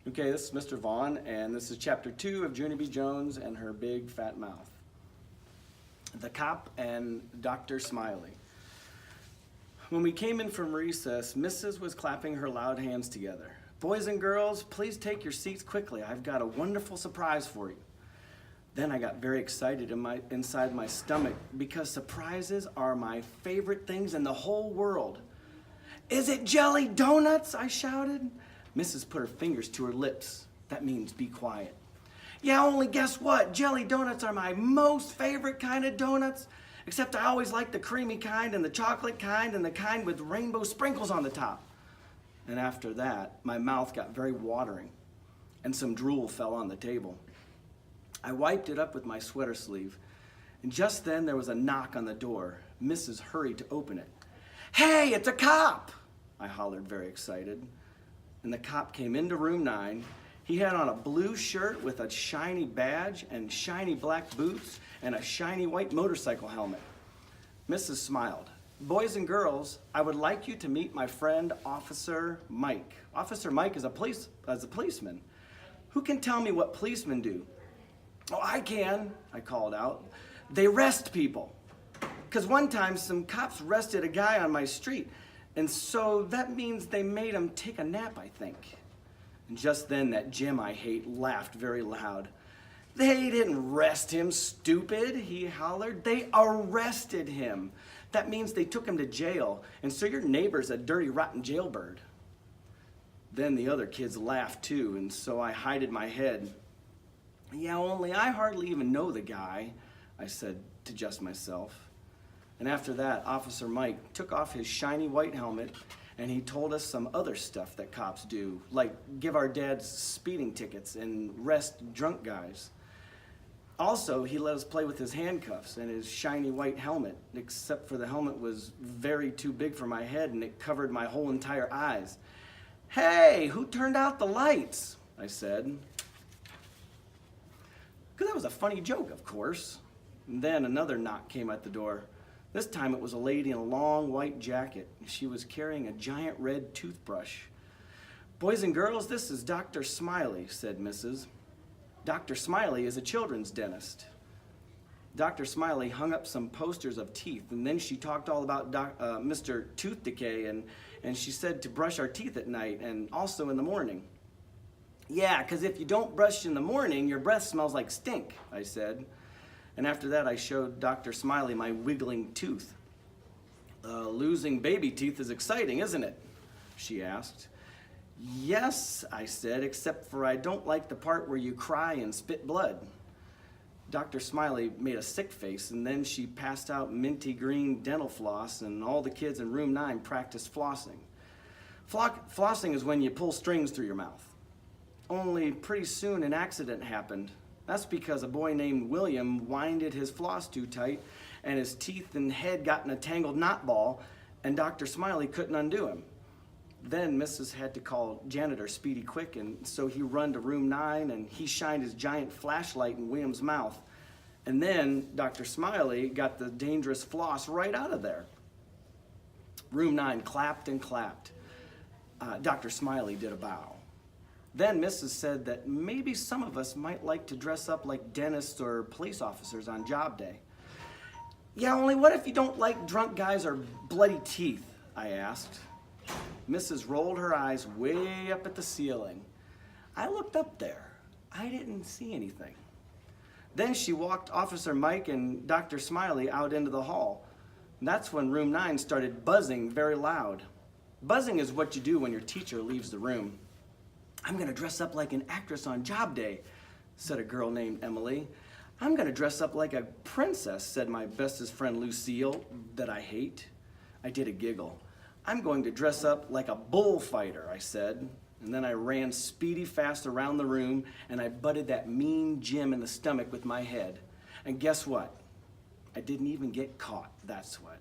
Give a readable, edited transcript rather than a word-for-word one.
Okay, this is Mr. Vaughn, and this is Chapter 2 of Junie Jones and Her Big Fat Mouth. The Cop and Dr. Smiley. When we came in from recess, Mrs. was clapping her loud hands together. "Boys and girls, please take your seats quickly. I've got a wonderful surprise for you." Then I got very excited inside my stomach because surprises are my favorite things in the whole world. "Is it jelly donuts?" I shouted. Mrs. put her fingers to her lips. That means be quiet. "Yeah, only guess what? Jelly donuts are my most favorite kind of donuts. Except I always like the creamy kind and the chocolate kind and the kind with rainbow sprinkles on the top." And after that, my mouth got very watering and some drool fell on the table. I wiped it up with my sweater sleeve. And just then there was a knock on the door. Mrs. hurried to open it. "Hey, it's a cop!" I hollered, very excited. And the cop came into room 9. He had on a blue shirt with a shiny badge and shiny black boots and a shiny white motorcycle helmet. Mrs. smiled. "Boys and girls, I would like you to meet my friend, Officer Mike. Officer Mike is a policeman. Who can tell me what policemen do?" "Oh, I can," I called out. "They arrest people. 'Cause one time some cops arrested a guy on my street, and so that means they made him take a nap, I think." And just then that Jim I hate laughed very loud. "They didn't arrest him, stupid," he hollered. "They arrested him. That means they took him to jail, and so your neighbor's a dirty, rotten jailbird." Then the other kids laughed too, and so I hided my head. "Yeah, only I hardly even know the guy," I said to just myself. And after that, Officer Mike took off his shiny white helmet and he told us some other stuff that cops do, like give our dads speeding tickets and arrest drunk guys. Also, he let us play with his handcuffs and his shiny white helmet, except for the helmet was very too big for my head and it covered my whole entire eyes. "Hey, who turned out the lights?" I said. Because that was a funny joke, of course. And then another knock came at the door. This time it was a lady in a long white jacket. She was carrying a giant red toothbrush. "Boys and girls, this is Dr. Smiley," said Mrs. "Dr. Smiley is a children's dentist." Dr. Smiley hung up some posters of teeth, and then she talked all about Mr. Tooth Decay, and she said to brush our teeth at night and also in the morning. "Yeah, 'cause if you don't brush in the morning, your breath smells like stink," I said. And after that, I showed Dr. Smiley my wiggling tooth. "Losing baby teeth is exciting, isn't it?" she asked. "Yes," I said, "except for I don't like the part where you cry and spit blood." Dr. Smiley made a sick face, and then she passed out minty green dental floss, and all the kids in room 9 practiced flossing. Flossing is when you pull strings through your mouth. Only pretty soon an accident happened. That's because a boy named William winded his floss too tight and his teeth and head got in a tangled knot ball and Dr. Smiley couldn't undo him. Then Mrs. had to call janitor Speedy quick, and so he run to room 9 and he shined his giant flashlight in William's mouth. And then Dr. Smiley got the dangerous floss right out of there. Room 9 clapped and clapped. Dr. Smiley did a bow. Then Mrs. said that maybe some of us might like to dress up like dentists or police officers on job day. "Yeah, only what if you don't like drunk guys or bloody teeth?" I asked. Mrs. rolled her eyes way up at the ceiling. I looked up there. I didn't see anything. Then she walked Officer Mike and Dr. Smiley out into the hall. And that's when room 9 started buzzing very loud. Buzzing is what you do when your teacher leaves the room. "I'm gonna dress up like an actress on job day," said a girl named Emily. "I'm gonna dress up like a princess," said my bestest friend Lucille, that I hate. I did a giggle. "I'm going to dress up like a bullfighter," I said. And then I ran speedy fast around the room and I butted that mean Jim in the stomach with my head. And guess what? I didn't even get caught, that's what.